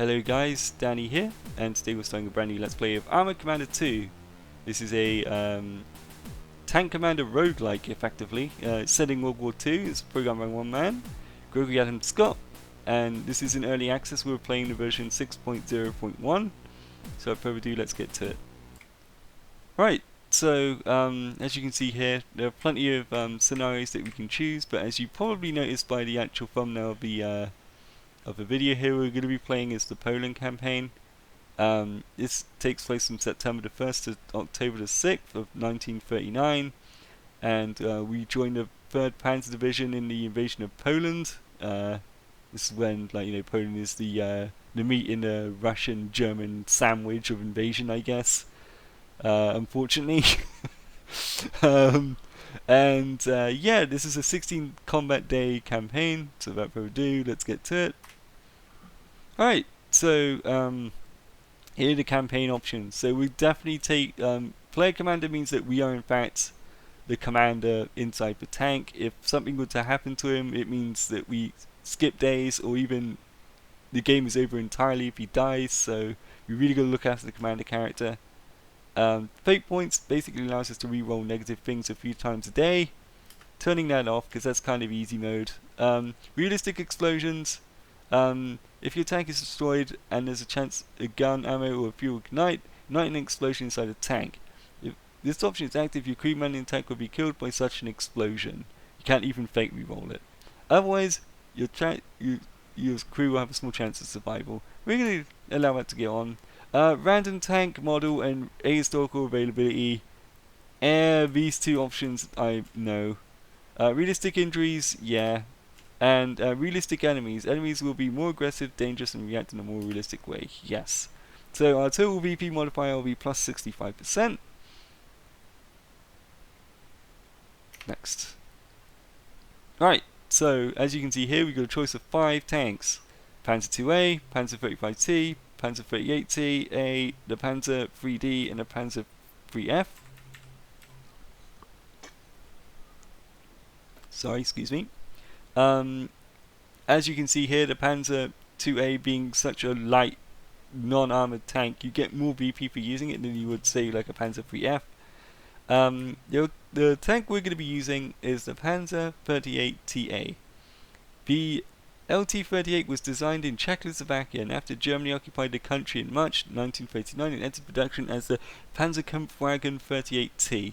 Hello guys, Danny here, and today we're starting a brand new Let's Play of Armoured Commander 2. This is a tank commander roguelike, effectively. It's set in World War II, it's programmed by one man, Gregory Adam Scott, and this is in early access. We're playing the version 6.0.1, so without further ado, let's get to it. Right, so as you can see here, there are plenty of scenarios that we can choose, but as you probably noticed by the actual thumbnail of the video here, we're going to be playing as the Poland campaign. This takes place from September the 1st to October the 6th of 1939, and we joined the 3rd Panzer Division in the invasion of Poland. This is when, Poland is the meat in the Russian-German sandwich of invasion, I guess. Unfortunately. Yeah, this is a 16 combat day campaign, so without further ado, let's get to it. Alright, so here are the campaign options. So we definitely take player commander means that we are in fact the commander inside the tank. If something were to happen to him, it means that we skip days, or even the game is over entirely if he dies. So we really got to look after the commander character. Fate points basically allows us to reroll negative things a few times a day. Turning that off because that's kind of easy mode. Realistic explosions. If your tank is destroyed and there's a chance a gun, ammo, or fuel ignite an explosion inside a tank. If this option is active, your crewman in the tank will be killed by such an explosion. You can't even fake reroll it. Otherwise, your crew will have a small chance of survival. We're going to allow that to get on. Random tank model and ahistorical availability. These two options I know. Realistic injuries, yeah. And realistic enemies. Enemies will be more aggressive, dangerous, and react in a more realistic way. Yes. So our total VP modifier will be plus 65%. Next. Right. So as you can see here, we've got a choice of 5 tanks: Panzer 2A, Panzer 35T, Panzer 38T, the Panzer 3D, and the Panzer 3F. Sorry, excuse me. As you can see here, the Panzer 2A being such a light, non-armored tank, you get more VP for using it than you would say like a Panzer 3F. The tank we're going to be using is the Panzer 38TA. The LT-38 was designed in Czechoslovakia, and after Germany occupied the country in March 1939, it entered production as the Panzerkampfwagen 38T.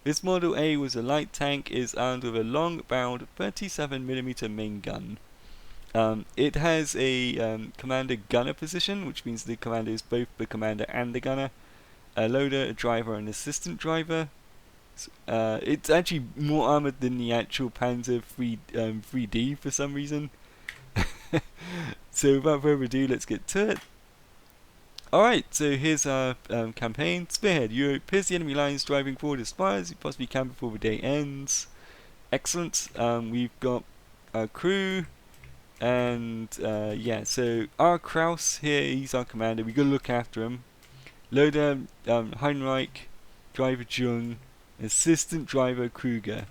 This Model A was a light tank, is armed with a long-barreled 37mm main gun. It has a commander gunner position, which means the commander is both the commander and the gunner. A loader, a driver, and assistant driver. It's actually more armoured than the actual Panzer 3D for some reason. So without further ado, let's get to it. Alright, so here's our campaign. Spearhead. You pierce the enemy lines, driving forward as far as you possibly can before the day ends. Excellent. We've got our crew, and yeah, so our Kraus here, he's our commander. We've got to look after him. Loader, Heinrich, driver Jung, assistant driver Kruger.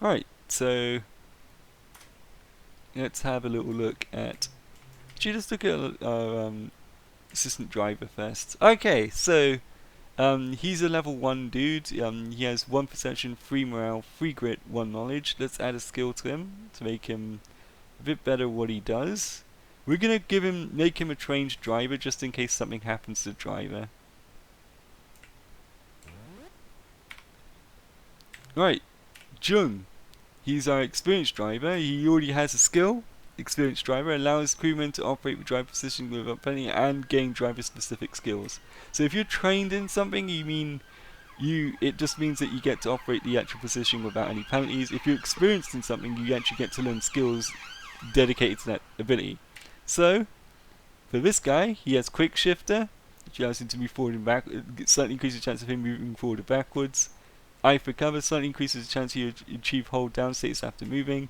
Alright, so let's have a little look at... Should just look at our assistant driver first. Okay, so he's a level 1 dude. He has 1 perception, 3 morale, 3 grit, 1 knowledge. Let's add a skill to him to make him a bit better at what he does. We're gonna make him a trained driver just in case something happens to the driver. Right, Jung. He's our experienced driver. He already has a skill. Experienced driver allows crewmen to operate with driver position without penalty and gain driver specific skills. So if you're trained in something, it just means that you get to operate the actual position without any penalties. If you're experienced in something, you actually get to learn skills dedicated to that ability. So for this guy, he has quick shifter, which allows him to move forward and back, slightly increases the chance of him moving forward or backwards. I for cover slightly increases the chance you achieve hold down status after moving.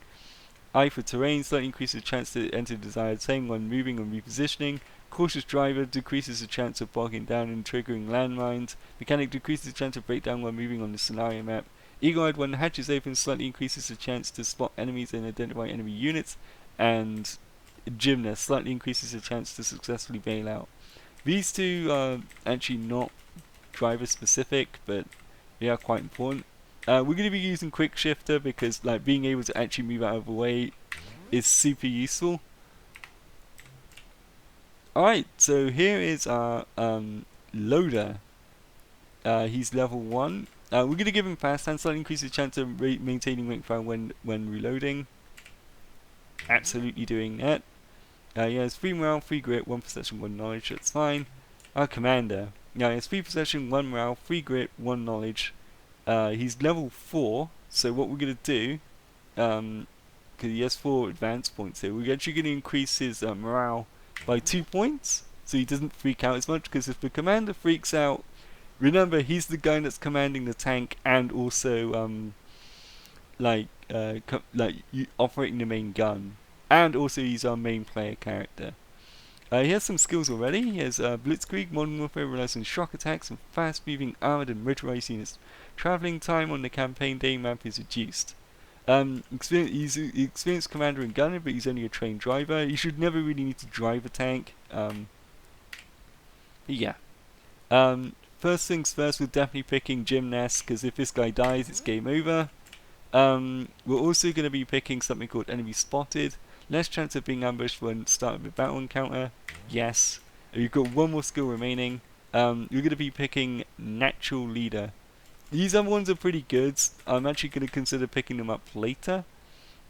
I for terrain slightly increases the chance to enter the desired terrain when moving or repositioning. Cautious driver decreases the chance of bogging down and triggering landmines. Mechanic decreases the chance of breakdown when moving on the scenario map. Eagle-eyed when the hatch is open slightly increases the chance to spot enemies and identify enemy units. And Gymnast slightly increases your chance to successfully bail out. These two are actually not driver specific, but they are quite important. We're going to be using Quick Shifter because like being able to actually move out of the way is super useful. Alright, so here is our loader. He's level 1. We're going to give him fast hand, slightly increases chance of maintaining rank fire when reloading. Absolutely doing that. He has 3 morale, 3 grit, 1 possession, 1 knowledge, that's fine. Our commander. Now he has 3 possession, 1 morale, 3 grit, 1 knowledge. He's level 4, so what we're going to do, because he has 4 advance points here, we're actually going to increase his morale by 2 points, so he doesn't freak out as much, because if the commander freaks out, remember he's the guy that's commanding the tank and also operating the main gun, and also he's our main player character. He has some skills already. He has Blitzkrieg, Modern Warfare relies on shock attacks and fast-moving armored and motorized units. Traveling time on the campaign day map is reduced. He's an experienced commander and gunner, but he's only a trained driver. He should never really need to drive a tank. Yeah. First things first, we're definitely picking Gymnast, because if this guy dies, it's game over. We're also going to be picking something called Enemy Spotted. Less chance of being ambushed when start of a battle encounter. Yes. You've got 1 more skill remaining. You're going to be picking Natural Leader. These other ones are pretty good. I'm actually going to consider picking them up later.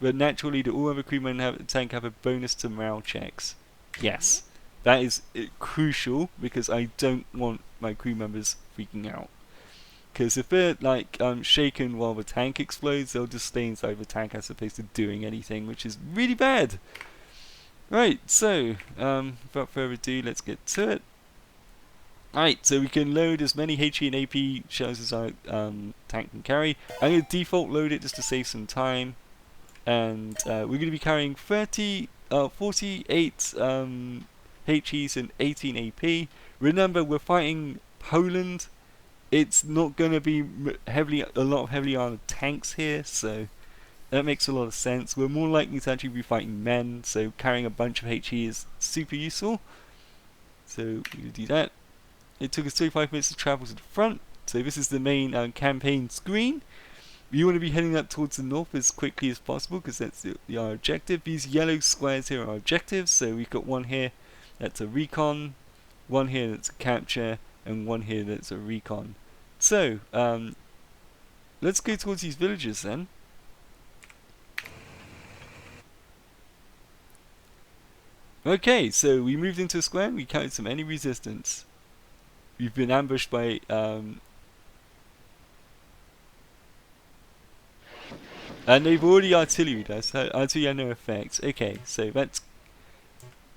But Natural Leader, all other crewmen in the tank have a bonus to morale checks. Yes. That is crucial, because I don't want my crew members freaking out. Because if they're like shaken while the tank explodes, they'll just stay inside the tank as opposed to doing anything, which is really bad. Right, so without further ado, let's get to it. Right, so we can load as many HE and AP shells as our tank can carry. I'm going to default load it just to save some time. And we're going to be carrying 48 HEs and 18 AP. Remember, we're fighting Poland. It's not going to be a lot of heavily armored tanks here, so that makes a lot of sense. We're more likely to actually be fighting men, so carrying a bunch of HE is super useful. So we'll do that. It took us 35 minutes to travel to the front, so this is the main campaign screen. You want to be heading up towards the north as quickly as possible, because that's our objective. These yellow squares here are our objectives, so we've got one here that's a recon, one here that's a capture, and one here that's a recon. So, let's go towards these villages then. Okay, so we moved into a square and we counted some enemy resistance. We've been ambushed by and they've already artilleried us. Artillery had no effects. Okay, so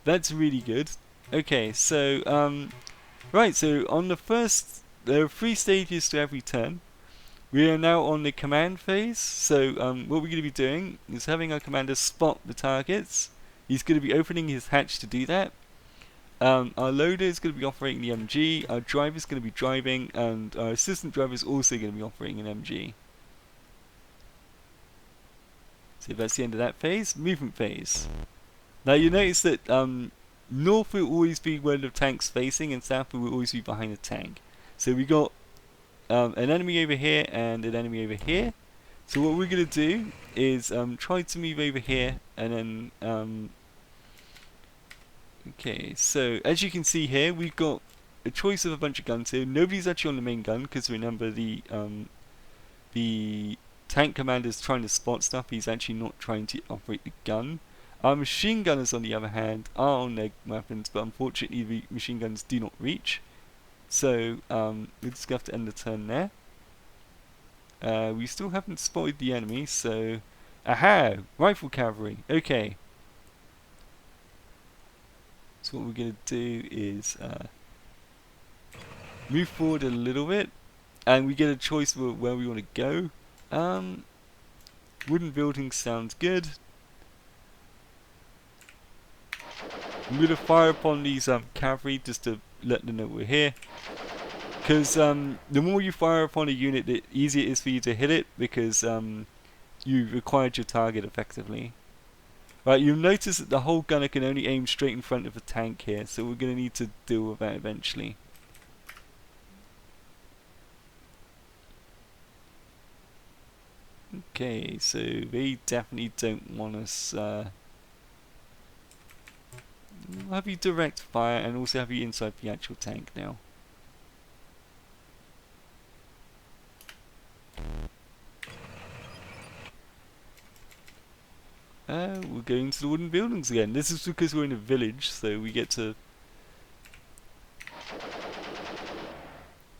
that's really good. Okay, so right, so on the first, there are 3 stages to every turn. We are now on the command phase, so what we're going to be doing is having our commander spot the targets. He's going to be opening his hatch to do that. Our loader is going to be operating the MG, our driver is going to be driving, and our assistant driver is also going to be operating an MG. So that's the end of that phase. Movement phase. Now you notice that north will always be where the tank's facing, and south will always be behind the tank. So we got an enemy over here and an enemy over here. So what we're going to do is try to move over here, and then okay, so as you can see here, we've got a choice of a bunch of guns here. Nobody's actually on the main gun, because remember the tank commander's trying to spot stuff. He's actually not trying to operate the gun. Our machine gunners, on the other hand, are on their weapons, but unfortunately the machine guns do not reach. So we're just going to have to end the turn there. We still haven't spotted the enemy, so aha! Rifle cavalry. Okay. So what we're going to do is move forward a little bit, and we get a choice of where we want to go. Wooden building sounds good. I'm going to fire upon these cavalry just to let them know we're here. Because the more you fire upon a unit, the easier it is for you to hit it, because you've acquired your target effectively. Right, you'll notice that the whole gunner can only aim straight in front of the tank here, so we're going to need to deal with that eventually. Okay, so they definitely don't want us. We'll have you direct fire and also have you inside the actual tank now. We're going to the wooden buildings again. This is because we're in a village, so we get to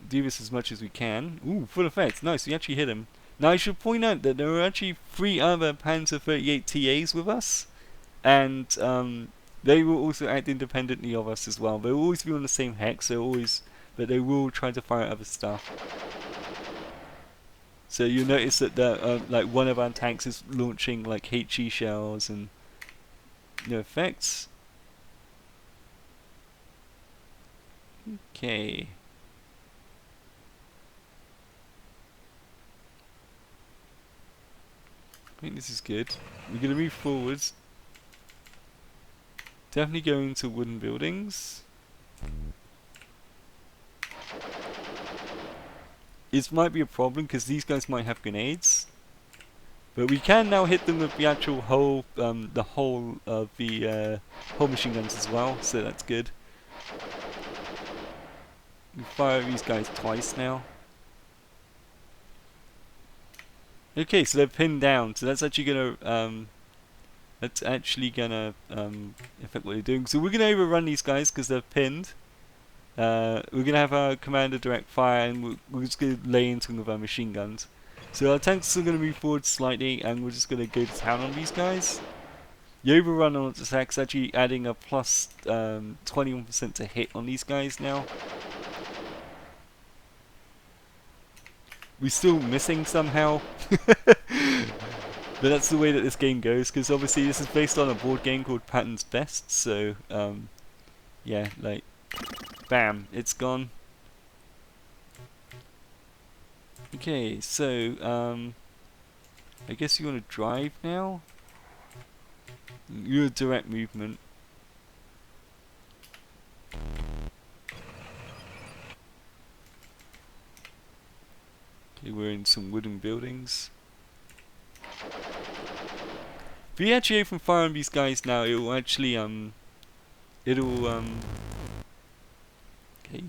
do this as much as we can. Ooh, full effect. Nice, we actually hit him. Now I should point out that there are actually 3 other Panzer 38 TAs with us, and they will also act independently of us as well. They'll always be on the same hex, but they will try to fire other stuff. So you'll notice that like one of our tanks is launching like HE shells and no effects. Okay. I think this is good. We're going to move forwards. Definitely going to wooden buildings. It might be a problem because these guys might have grenades. But we can now hit them with the actual whole, the whole of the whole machine guns as well, so that's good. We fire these guys twice now. Okay, so they're pinned down, so that's actually gonna affect what they're doing. So we're gonna overrun these guys because they're pinned. We're gonna have our commander direct fire, and we're just gonna lay into them with our machine guns. So our tanks are gonna move forward slightly, and we're just gonna go to town on these guys. The overrun on attacks actually adding a plus 21% to hit on these guys now. We're still missing somehow. But that's the way that this game goes, because obviously this is based on a board game called Patton's Best, so yeah, like, bam, it's gone. Okay, so I guess you want to drive now? You're direct movement. Okay, we're in some wooden buildings. If we actually open fire on these guys now, it will actually okay,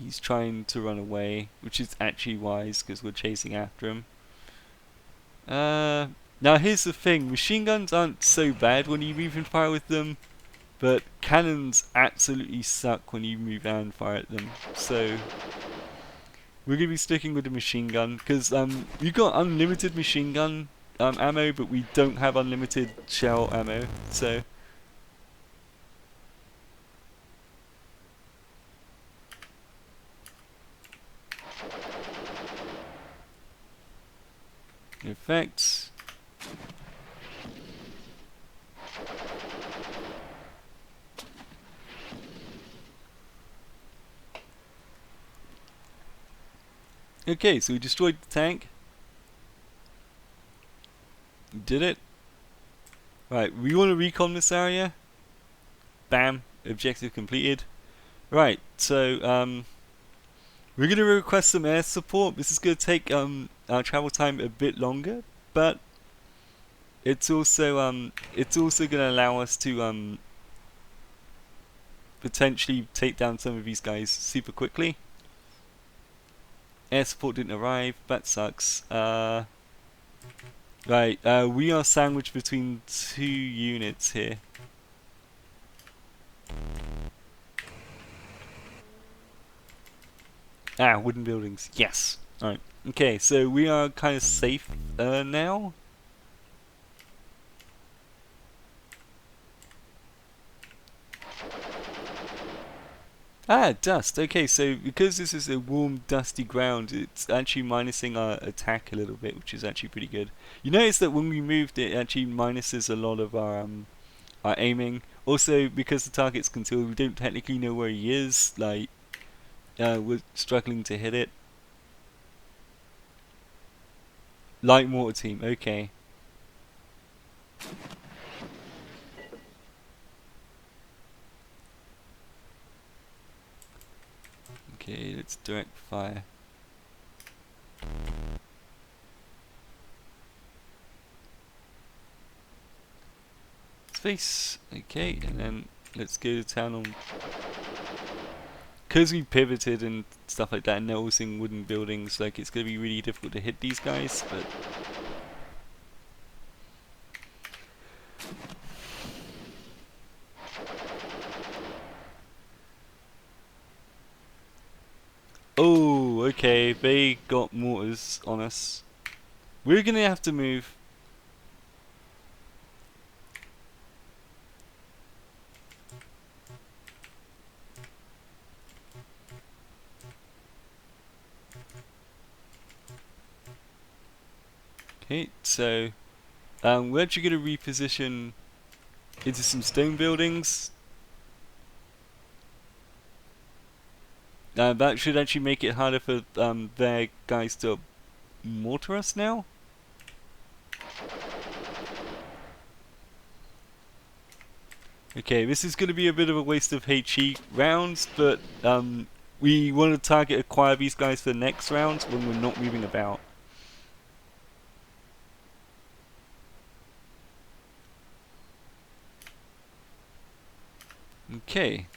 he's trying to run away, which is actually wise because we're chasing after him. Now here's the thing, machine guns aren't so bad when you move and fire with them, but cannons absolutely suck when you move and fire at them. So we're going to be sticking with the machine gun, because we've got unlimited machine gun ammo, but we don't have unlimited shell ammo, so... Effects. Okay, so we destroyed the tank. We did it. Right, we want to recon this area. Bam, objective completed. Right, so we're going to request some air support. This is going to take our travel time a bit longer, but it's also going to allow us to potentially take down some of these guys super quickly. Air support didn't arrive. That sucks. Right, we are sandwiched between 2 units here. Ah, wooden buildings. Yes. Alright. Okay, so we are kind of safe now. Ah, dust. Okay, so because this is a warm, dusty ground, it's actually minusing our attack a little bit, which is actually pretty good. You notice that when we moved, it actually minuses a lot of our aiming. Also, because the target's concealed, we don't technically know where he is. Like, we're struggling to hit it. Light mortar team. Okay. Okay, let's direct fire. Space. Okay, and then let's go to town on. Because we pivoted and stuff like that, and they're also in wooden buildings, like it's going to be really difficult to hit these guys, but. Oh, okay, they got mortars on us. We're gonna have to move. Okay, so we're actually gonna reposition into some stone buildings. That should actually make it harder for their guys to mortar us now. Okay, this is going to be a bit of a waste of HE rounds, but we want to target acquire these guys for the next round when we're not moving about. Okay.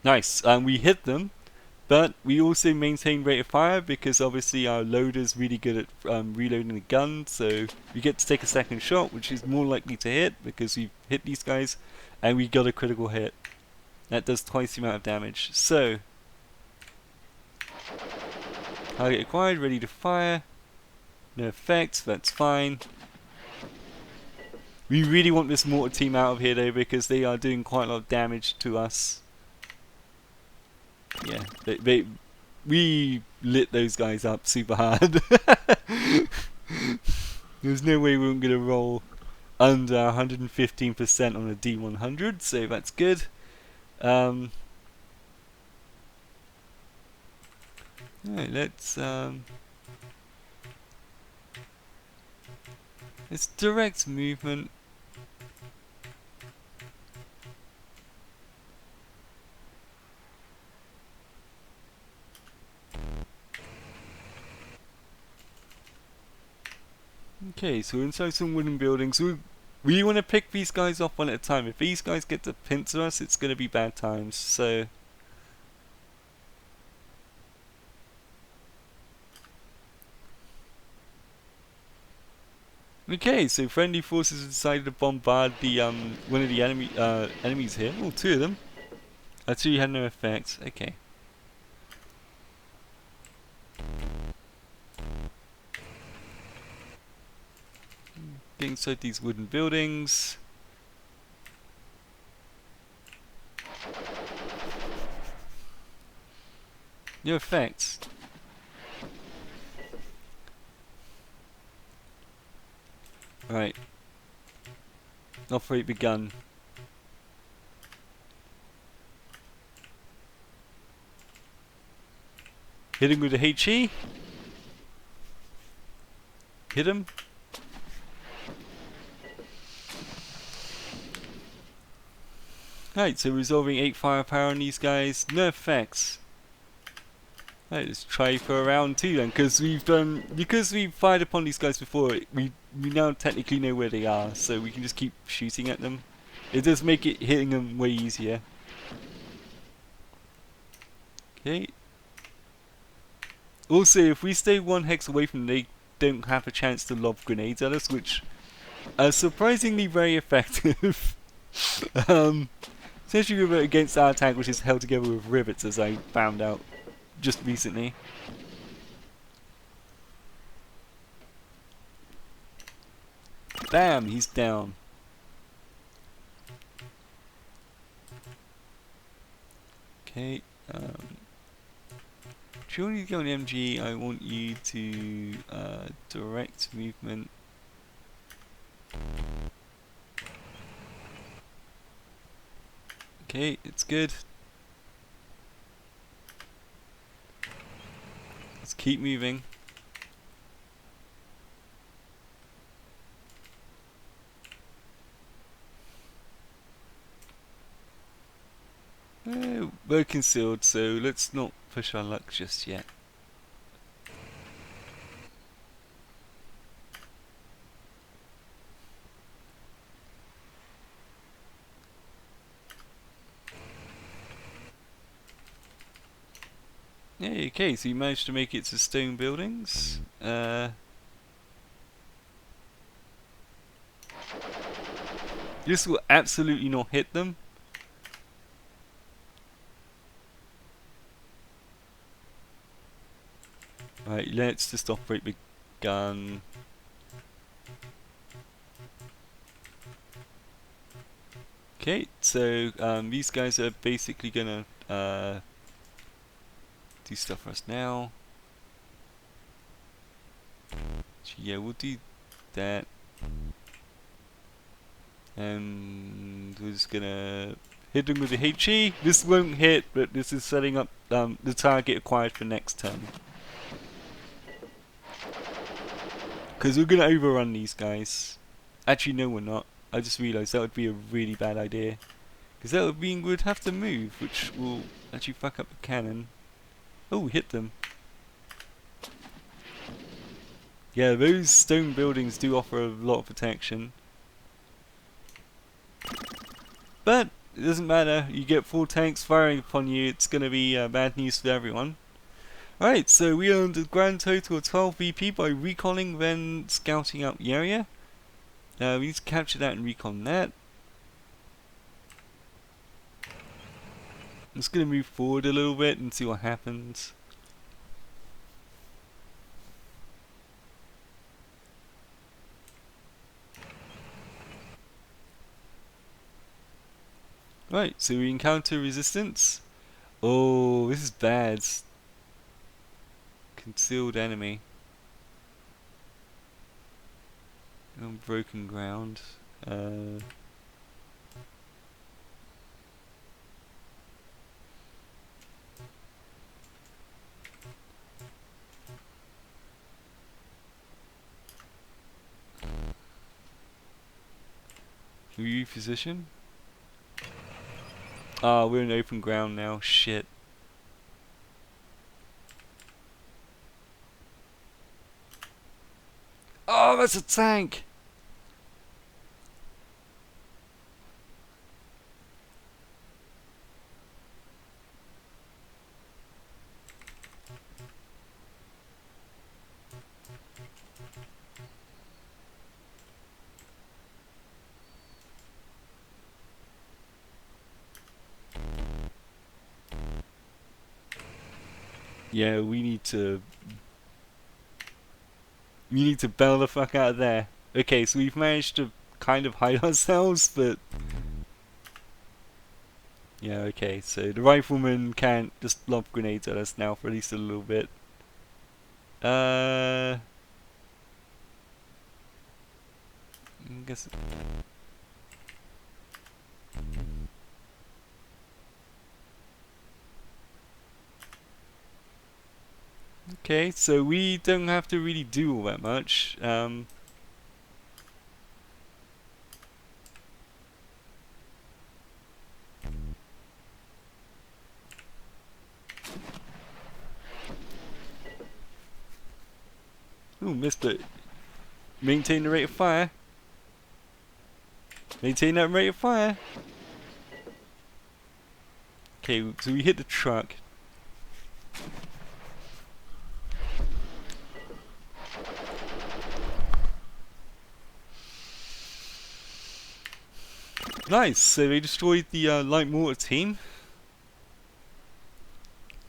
Nice. We hit them, but we also maintain rate of fire because obviously our loader's really good at reloading the gun, so we get to take a second shot, which is more likely to hit because we've hit these guys, and we got a critical hit. That does twice the amount of damage. So, target acquired, ready to fire. No effects, that's fine. We really want this mortar team out of here though because they are doing quite a lot of damage to us. Yeah, we lit those guys up super hard. There's no way we weren't going to roll under 115% on a D100, so that's good. Alright, let's direct movement. Okay, so we're inside some wooden buildings. We want to pick these guys off one at a time. If these guys get to pincer us, it's going to be bad times. So. Okay, so friendly forces have decided to bombard the one of the enemies here. Oh, two of them. Two had no effect. Okay. Get inside these wooden buildings. No effects. Right. Operate begun. Hit him with a HE. Hit him. Right, so resolving 8 firepower on these guys. No effects. Right, let's try for a round 2 then, because we've fired upon these guys before. We now technically know where they are, so we can just keep shooting at them. It does make it hitting them way easier. Okay. Also, if we stay 1 hex away from them, they don't have a chance to lob grenades at us, which are surprisingly very effective. Especially against our tank, which is held together with rivets, as I found out just recently. Bam, he's down. Okay. If you want to go on MG, I want you to direct movement. Okay, it's good. Let's keep moving. We're concealed, so let's not push our luck just yet. Yeah, okay, so you managed to make it to stone buildings. This will absolutely not hit them. Right, let's just operate the gun. Okay, so these guys are basically gonna do stuff for us now. So yeah, we'll do that. And we're just gonna hit them with the HE. This won't hit, but this is setting up the target acquired for next turn. Because we're gonna overrun these guys. Actually, no, we're not. I just realised that would be a really bad idea. Because that would mean we'd have to move, which will actually fuck up the cannon. Oh, we hit them. Yeah, those stone buildings do offer a lot of protection. But it doesn't matter, you get 4 tanks firing upon you, it's going to be bad news for everyone. Alright, so we earned a grand total of 12 VP by reconning, then scouting out the area. We need to capture that and recon that. I'm just going to move forward a little bit and see what happens. Right, so we encounter resistance. Oh, this is bad. Concealed enemy. On broken ground. Reposition. Ah, we're in open ground now. Shit. Oh, that's a tank! Yeah, we need to bail the fuck out of there. Okay, so we've managed to kind of hide ourselves, but yeah, okay, so the rifleman can't just lob grenades at us now for at least a little bit. I guess. Okay, so we don't have to really do all that much. Ooh, missed it. Maintain the rate of fire. Maintain that rate of fire. Okay, so we hit the truck. Nice, so they destroyed the light mortar team.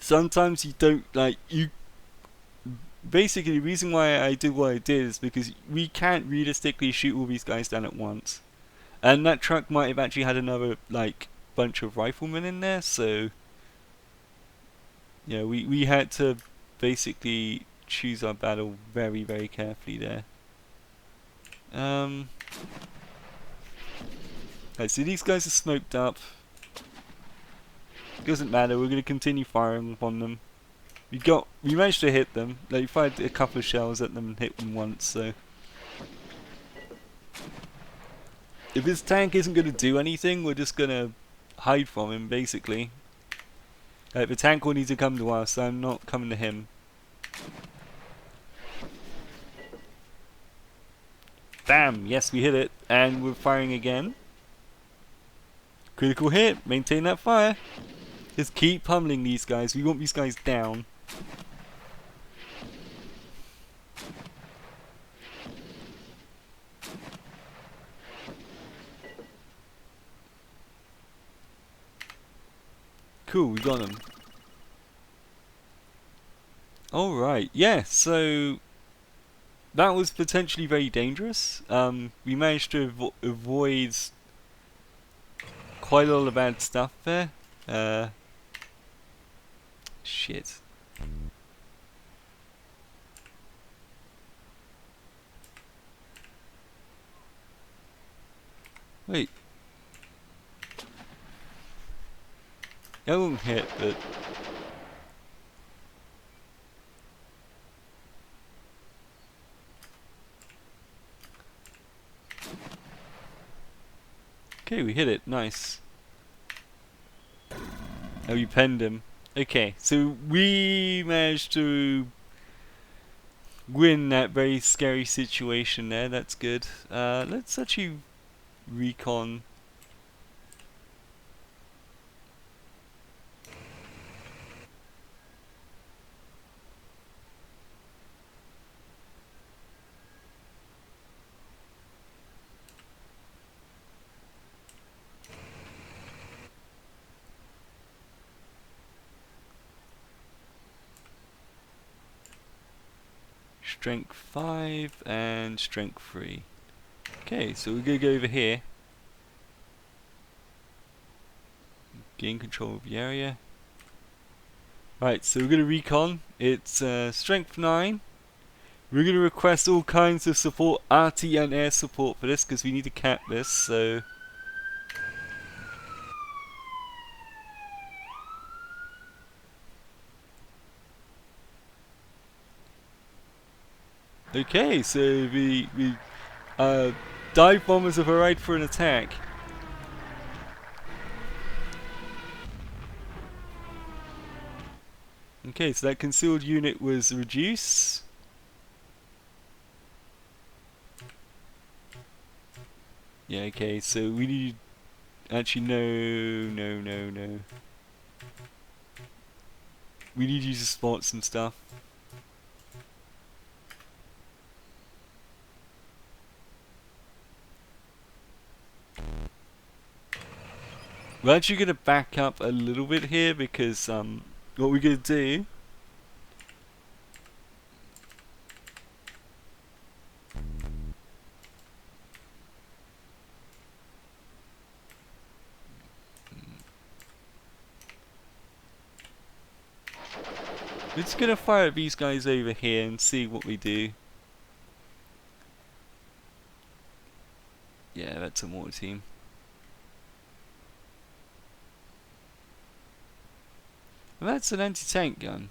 Sometimes you don't, basically the reason why I did what I did is because we can't realistically shoot all these guys down at once. And that truck might have actually had another, bunch of riflemen in there, so yeah, we had to basically choose our battle very, very carefully there. Right, so these guys are smoked up. Doesn't matter, we're going to continue firing upon them. We managed to hit them. We fired a couple of shells at them and hit them once, so if his tank isn't going to do anything, we're just going to hide from him, basically. The tank will need to come to us, so I'm not coming to him. Bam! Yes, we hit it, and we're firing again. Critical hit. Maintain that fire. Just keep pummeling these guys. We want these guys down. Cool, we got them. Alright, yeah, so that was potentially very dangerous. We managed to avoid quite a lot of bad stuff there. Shit. Wait. That won't hit, but... Okay, we hit it. Nice. Oh, we penned him. Okay, so we managed to win that very scary situation there. That's good. Let's actually recon. Strength 5 and strength 3. Okay, so we're gonna go over here. Gain control of the area. Right, so we're gonna recon. It's strength 9. We're gonna request all kinds of support, RT and air support for this, because we need to cap this, so... Okay, so the dive bombers have arrived for an attack. Okay, so that concealed unit was reduced. Yeah, okay, so we need... Actually, no. We need you to spot some stuff. We're actually going to back up a little bit here because what we're going to do... We're just going to fire at these guys over here and see what we do. Yeah, that's a mortar team. Well, that's an anti-tank gun.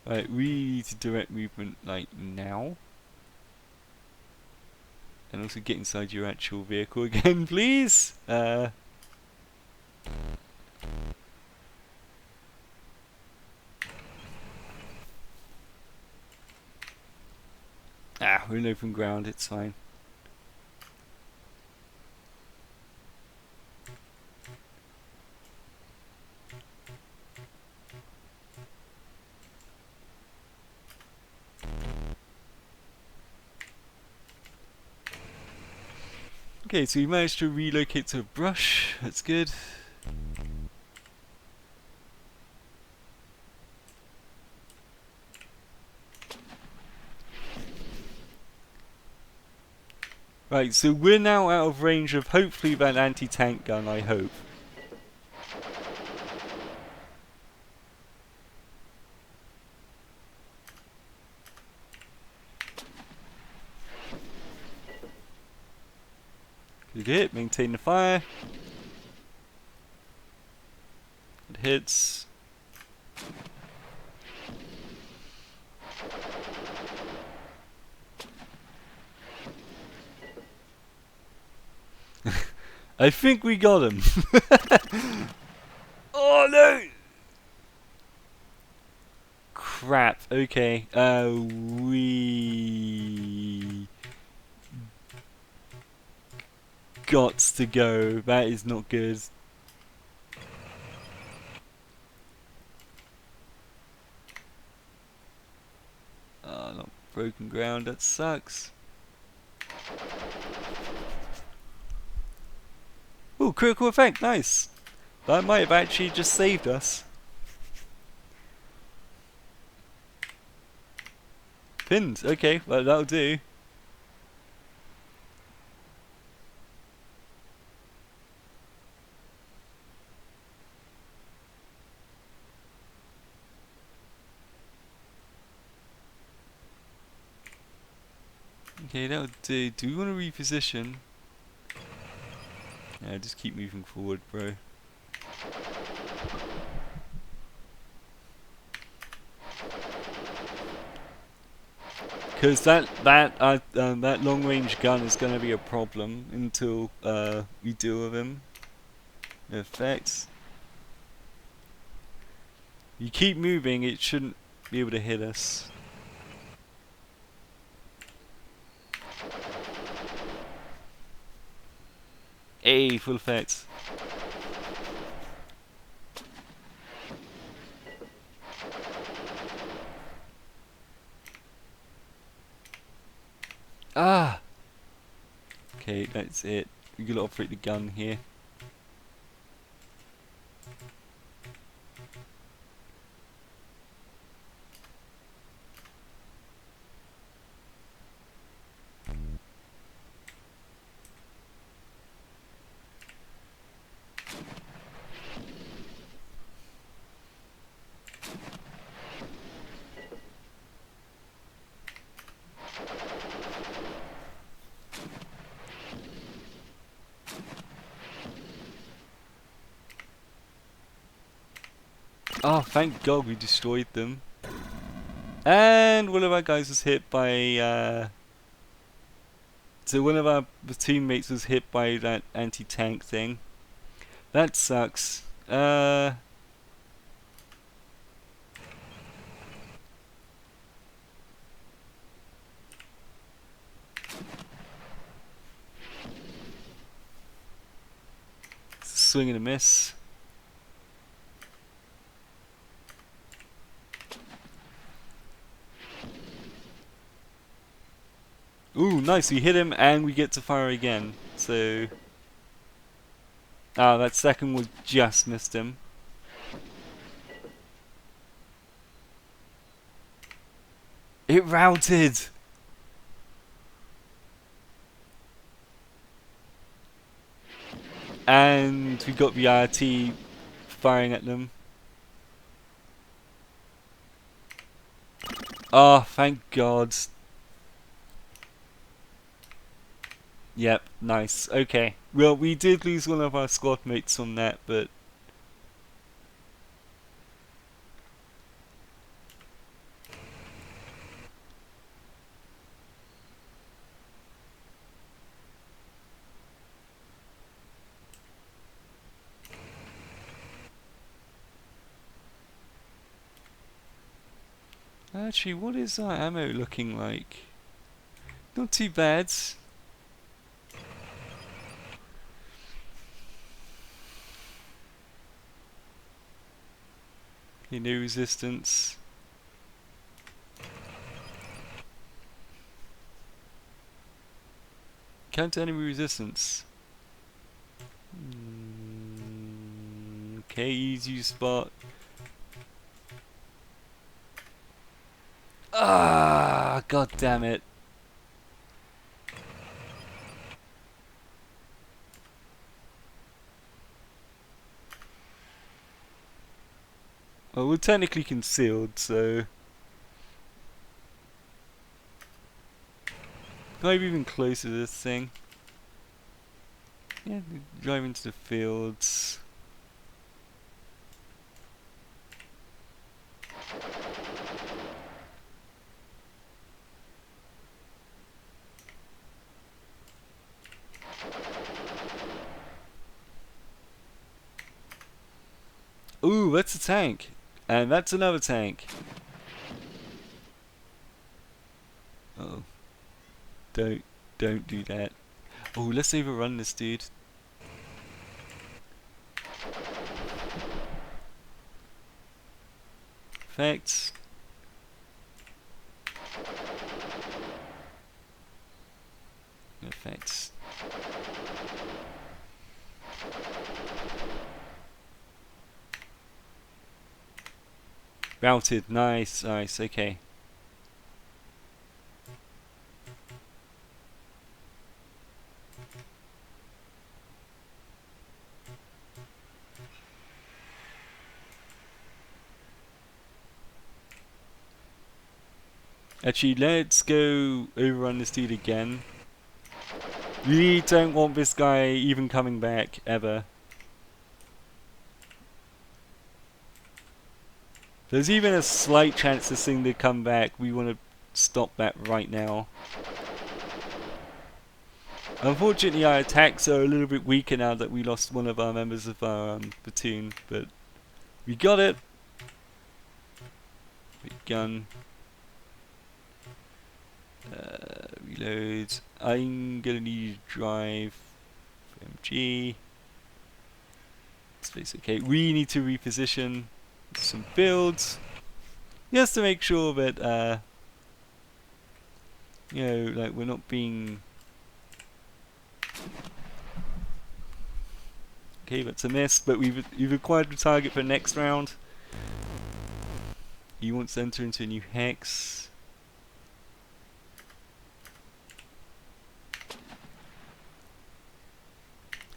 Right, we need to direct movement like now. And also get inside your actual vehicle again, please. We're in open ground, it's fine. Okay, so we managed to relocate to a brush, that's good. Right, so we're now out of range of hopefully that anti-tank gun, I hope. Good hit, maintain the fire. It hits. I think we got him. Oh no! crap. Okay. We got to go. That is not good. Not broken ground. That sucks. Ooh, critical effect. Nice. That might have actually just saved us. Pins. Okay, well that'll do. Okay, that'll do. Do we want to reposition? Yeah, just keep moving forward, bro. Because that long range gun is going to be a problem until we deal with him. Effects. You keep moving, it shouldn't be able to hit us. Hey, full effect. Ah! Okay, that's it. We gotta operate the gun here. Oh, thank God we destroyed them. And one of our guys was hit by, so one of our teammates was hit by that anti-tank thing. That sucks. Swing and a miss. Ooh, nice. We hit him and we get to fire again. So... ah, that second one just missed him. It routed! And we got the RT firing at them. Oh, thank God. Yep, nice. Okay. Well, we did lose one of our squad mates on that, but... actually, what is our ammo looking like? Not too bad. Okay, no resistance. Counter enemy resistance. Okay, easy spot. Ah, god damn it. Well, we're technically concealed, so... maybe even closer to this thing. Yeah, drive into the fields. Ooh, that's a tank. And that's another tank. Oh, don't do that. Oh, let's overrun this dude. Effects. Effects. Routed. Nice, nice. Okay. Actually, let's go overrun this dude again. We don't want this guy even coming back, ever. There's even a slight chance this thing to come back. We want to stop that right now. Unfortunately, our attacks are a little bit weaker now that we lost one of our members of our platoon, but we got it. Big gun. Reload. I'm gonna need to drive MG. Space. Okay, we need to reposition some builds just to make sure that you know, like we're not being. Okay, that's a miss, but we've acquired the target for next round. He wants to enter into a new hex.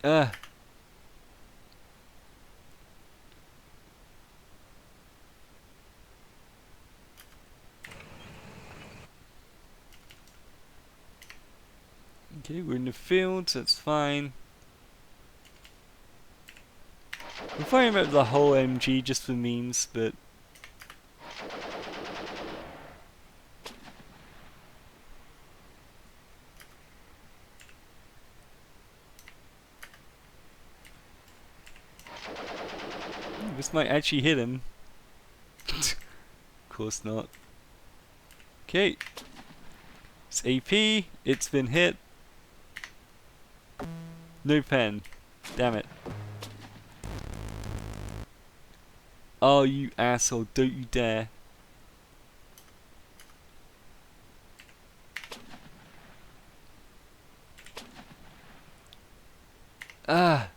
Ah. Okay, we're in the field, so that's fine. We're firing about the whole MG just for memes, but this might actually hit him. Of course not. Okay. It's AP. It's been hit. No pen. Damn it. Oh, you asshole. Don't you dare. Ah.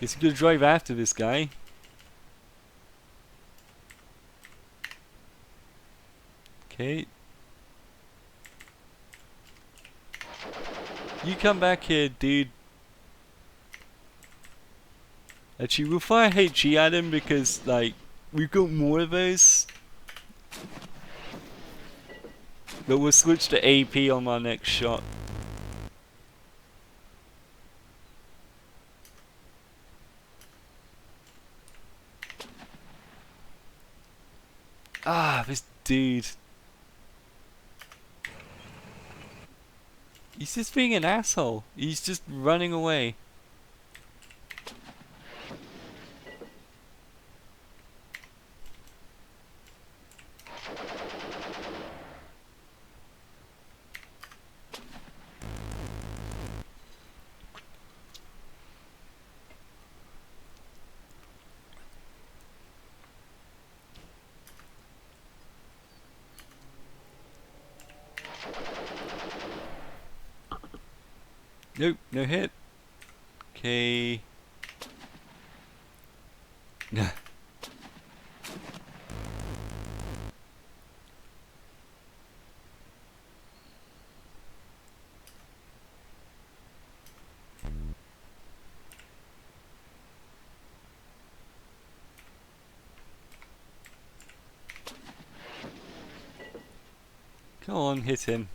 Guess you gotta drive after this guy. Okay. You come back here, dude. Actually, we'll fire HE at him because, like, we've got more of those. But we'll switch to AP on our next shot. Ah, this dude. He's just being an asshole. He's just running away. Nope, no hit. Okay. Come on, hit him.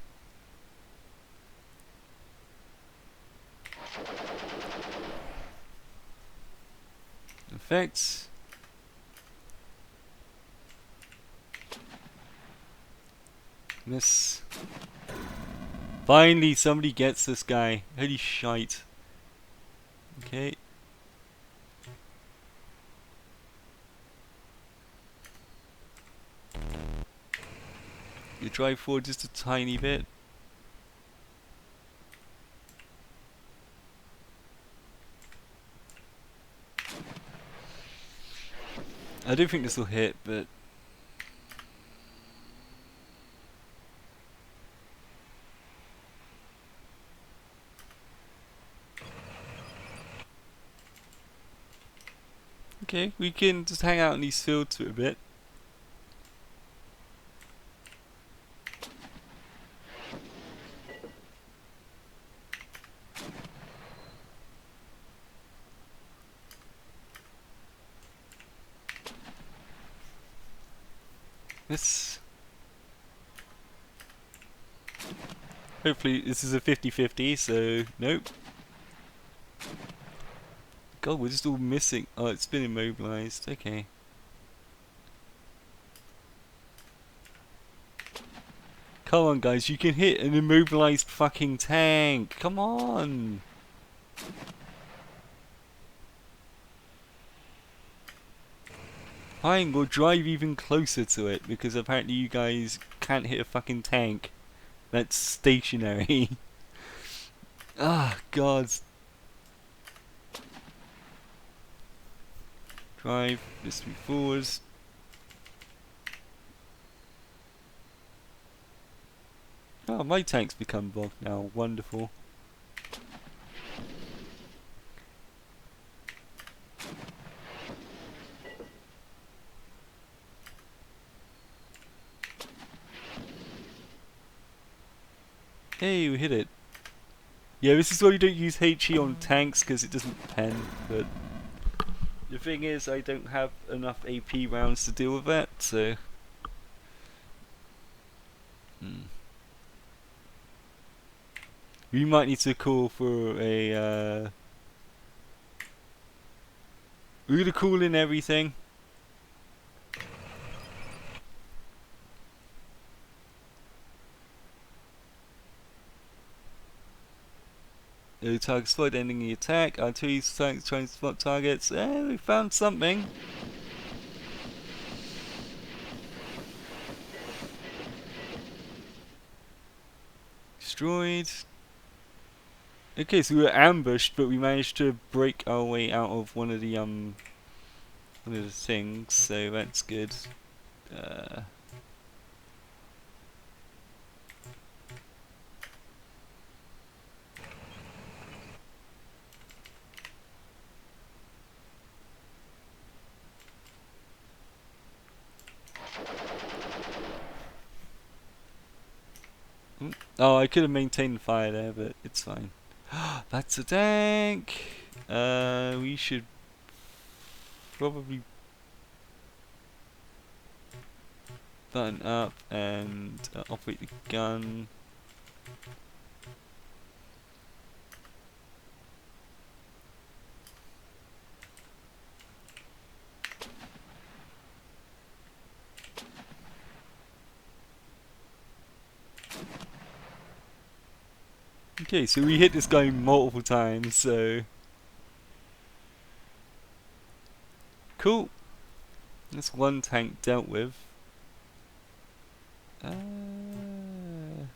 Effects. Miss. Finally, somebody gets this guy. Holy shite. Okay. drive forward just a tiny bit. I don't think this will hit, but okay, we can just hang out in these fields for a bit. This, hopefully this is a 50-50, so nope. God, we're just all missing. Oh, it's been immobilized. Okay. Come on, guys, you can hit an immobilized fucking tank. Come on. Fine, we'll drive even closer to it because apparently you guys can't hit a fucking tank that's stationary. Ah, God. Drive, just move forwards. Oh, my tank's become blocked now. Wonderful. Hey, we hit it. Yeah, this is why you don't use HE on tanks, because it doesn't pen, but the thing is, I don't have enough AP rounds to deal with that, so... We might need to call for a, we're gonna call in everything. Target spot ending the attack. Artillery tanks trying to spot targets. We found something. Destroyed. Okay, so we were ambushed, but we managed to break our way out of one of the things, so that's good. Oh, I could have maintained fire there, but it's fine. That's a tank! We should probably button up and operate the gun. Okay, so we hit this guy multiple times, so... Cool! That's one tank dealt with. I'm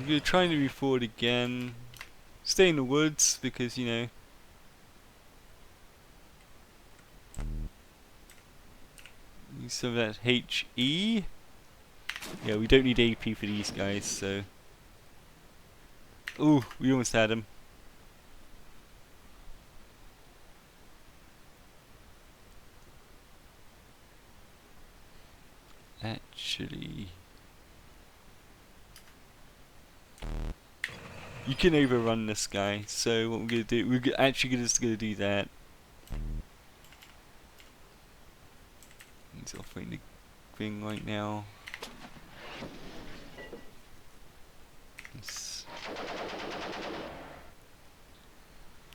gonna try to move forward again. Stay in the woods, because, you know... Use some of that HE. Yeah, we don't need AP for these guys, so... Ooh, we almost had him. Actually... You can overrun this guy, so what we're gonna do, we're actually just gonna do that. He's offering the thing right now.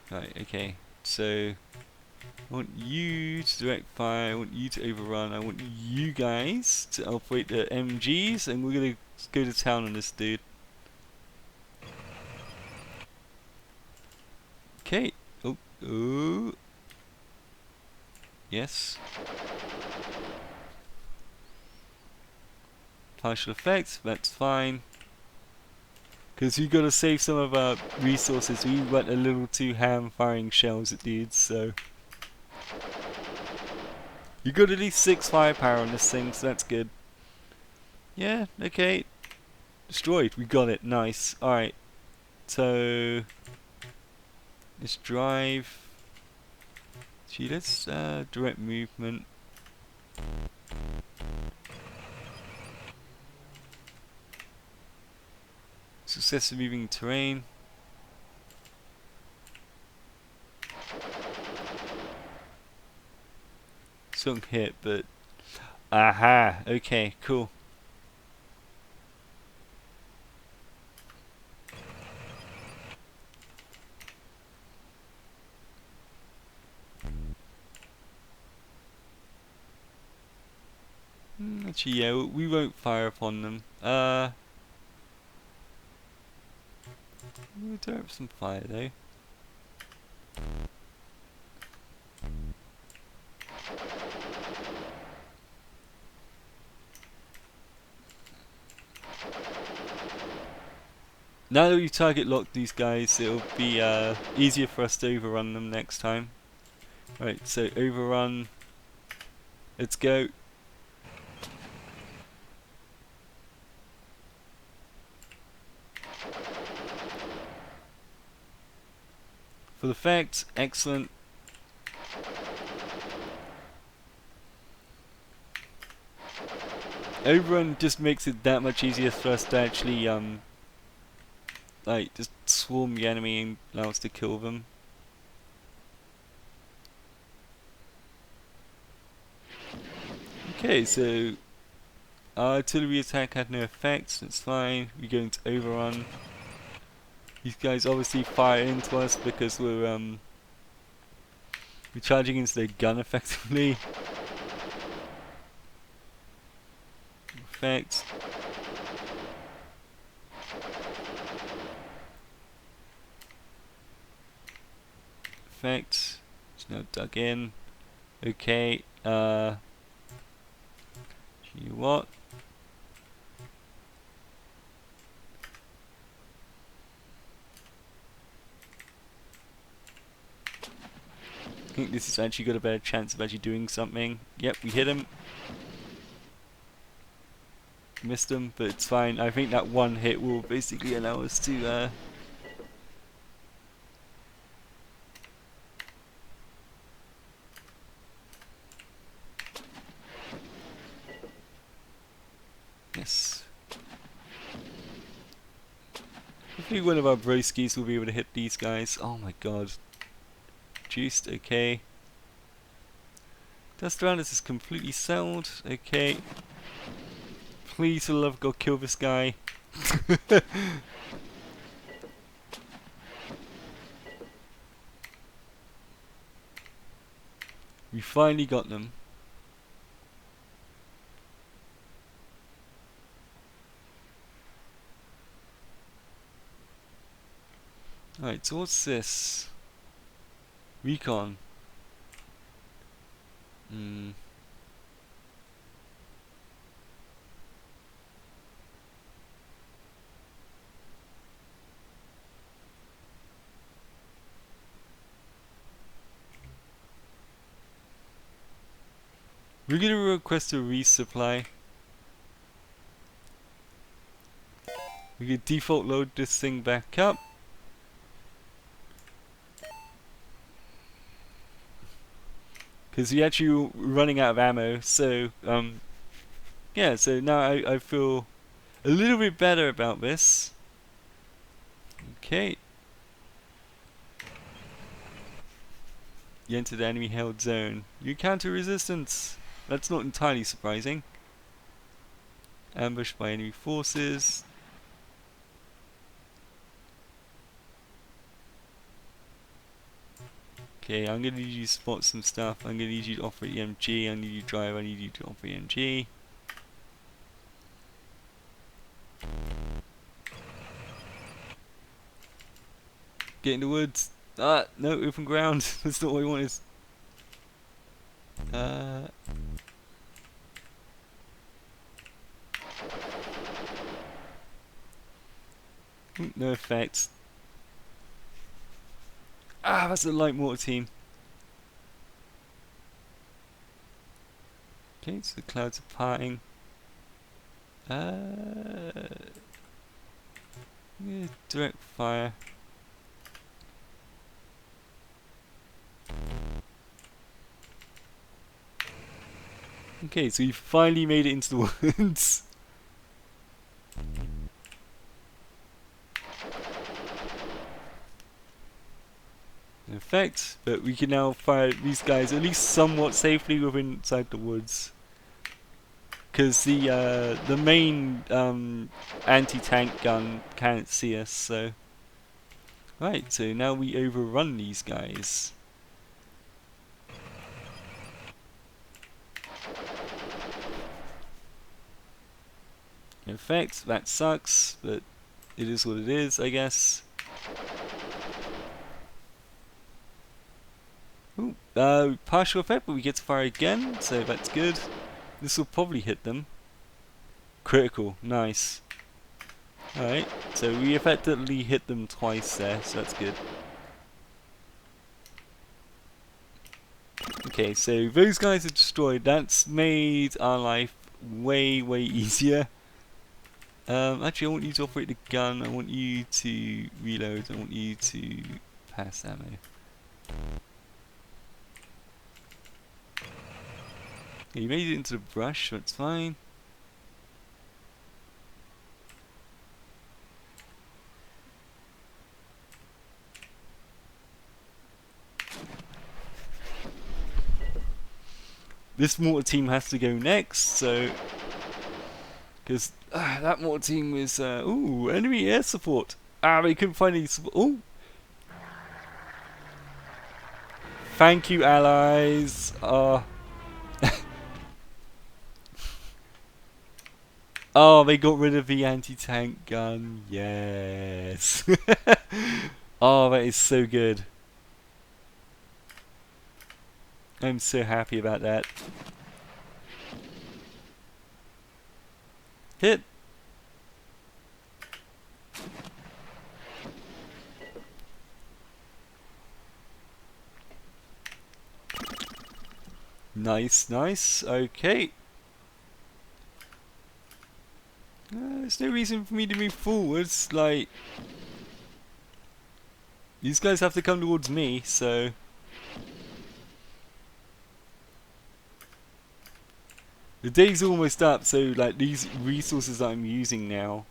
Right, okay. So I want you to direct fire, I want you to overrun, I want you guys to operate the MGs, and we're gonna go to town on this dude. Ooh. Yes. Partial effects, that's fine. Because we gotta save some of our resources. We went a little too ham firing shells at dudes, so. You got at least 6 firepower on this thing, so that's good. Yeah, okay. Destroyed, we got it, nice. Alright, so. Let's drive. Gee, let's direct movement. Successive moving terrain. Some hit, but aha. Okay, cool. Actually, yeah, we won't fire upon them. We do have some fire though. Now that we target locked these guys, it'll be easier for us to overrun them next time. Right, so overrun. Let's go. Full effect, excellent. Overrun just makes it that much easier for us to actually like just swarm the enemy and allow us to kill them. Okay, so our artillery attack had no effects, that's fine. We're going to overrun. These guys obviously fire into us because we're charging into their gun effectively. Effect. Effect. It's now dug in. Okay, you what? I think this has actually got a better chance of actually doing something. Yep, we hit him. Missed him, but it's fine. I think that one hit will basically allow us to yes. Hopefully one of our broskies will be able to hit these guys. Oh my god. Juiced, okay. Dust around us is completely settled, okay. Please, for the love of God, kill this guy. We finally got them. Alright, so what's this? Recon. We're gonna request a resupply. We can default load this thing back up. Because we actually were running out of ammo, so yeah, so now I feel a little bit better about this. Okay. You enter the enemy held zone. You counter resistance. That's not entirely surprising. Ambushed by enemy forces. Okay, I'm gonna need you to spot some stuff. I'm gonna need you to offer EMG. I need you to drive. I need you to offer EMG. Get in the woods. No, open ground. That's not what we wanted. No effects. That's a light mortar team. Okay, so the clouds are parting. Yeah, direct fire. Okay, so we finally made it into the woods. In effect, but we can now fire these guys at least somewhat safely within inside the woods. Because the main anti-tank gun can't see us, so... Right, so now we overrun these guys. In effect, that sucks, but it is what it is, I guess. Ooh, partial effect, but we get to fire again, so that's good. This will probably hit them. Critical, nice. Alright, so we effectively hit them twice there, so that's good. Okay, so those guys are destroyed. That's made our life way, way easier. Actually, I want you to operate the gun. I want you to reload. I want you to pass ammo. Okay, you made it into the brush, so it's fine. This mortar team has to go next, so... Because that mortar team was... ooh, enemy air support. They couldn't find any support. Ooh! Thank you, allies. Oh, they got rid of the anti-tank gun. Yes. Oh, that is so good. I'm so happy about that. Hit. Nice, nice. Okay. There's no reason for me to move forwards. Like, these guys have to come towards me, so... The day's almost up, so like these resources that I'm using now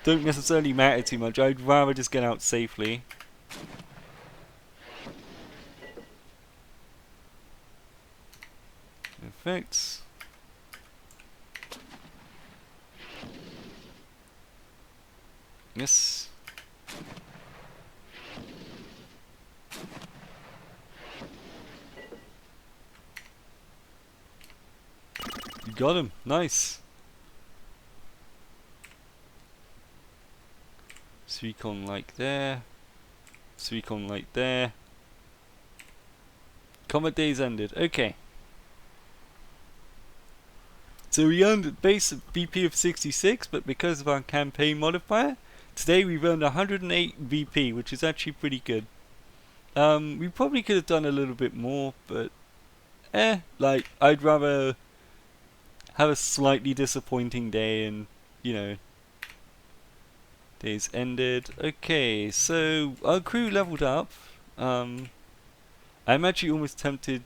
don't necessarily matter too much. I'd rather just get out safely. Effects. Yes. You got him. Nice. Recon like there. Recon like there. Combat days ended. Okay. So we earned a base VP of 66, but because of our campaign modifier, today we've earned 108 VP, which is actually pretty good. We probably could have done a little bit more, but like I'd rather have a slightly disappointing day and, you know, days ended. Okay, so our crew leveled up. I'm actually almost tempted.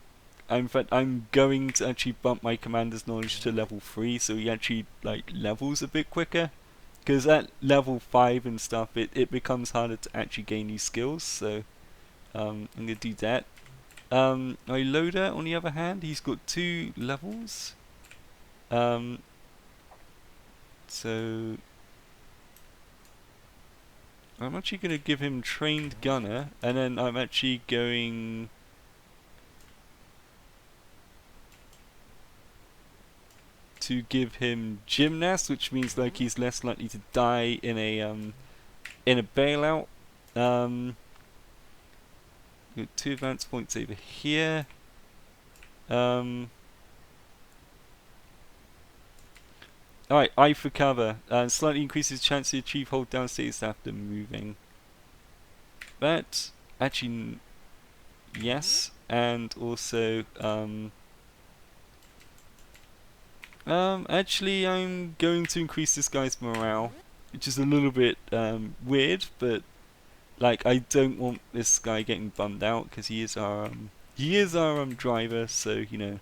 In fact, I'm going to actually bump my commander's knowledge to level 3, so he actually like levels a bit quicker. Because at level 5 and stuff, it becomes harder to actually gain these skills. So I'm gonna do that. My loader, on the other hand, he's got 2 levels. So I'm actually going to give him trained gunner, and then I'm actually going to give him gymnast, which means like he's less likely to die in a bailout. Got 2 advance points over here. Alright, eye for cover. Slightly increases chance to achieve hold down status after moving. That actually, yes, and also actually I'm going to increase this guy's morale, which is a little bit weird, but like I don't want this guy getting bummed out because he is our driver, so you know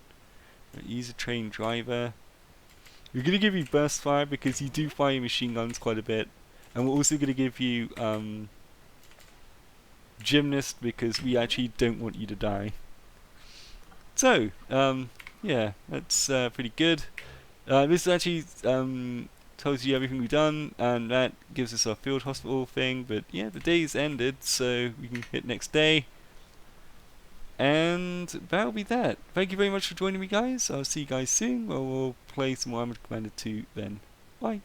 he's a trained driver. We're gonna give you burst fire because you do fire machine guns quite a bit, and we're also gonna give you gymnast because we actually don't want you to die. So yeah, that's pretty good. This actually tells you everything we've done, and that gives us our field hospital thing. But yeah, the day's ended, so we can hit next day. And that'll be that. Thank you very much for joining me, guys. I'll see you guys soon. We'll play some more Armoured Commander 2 then. Bye.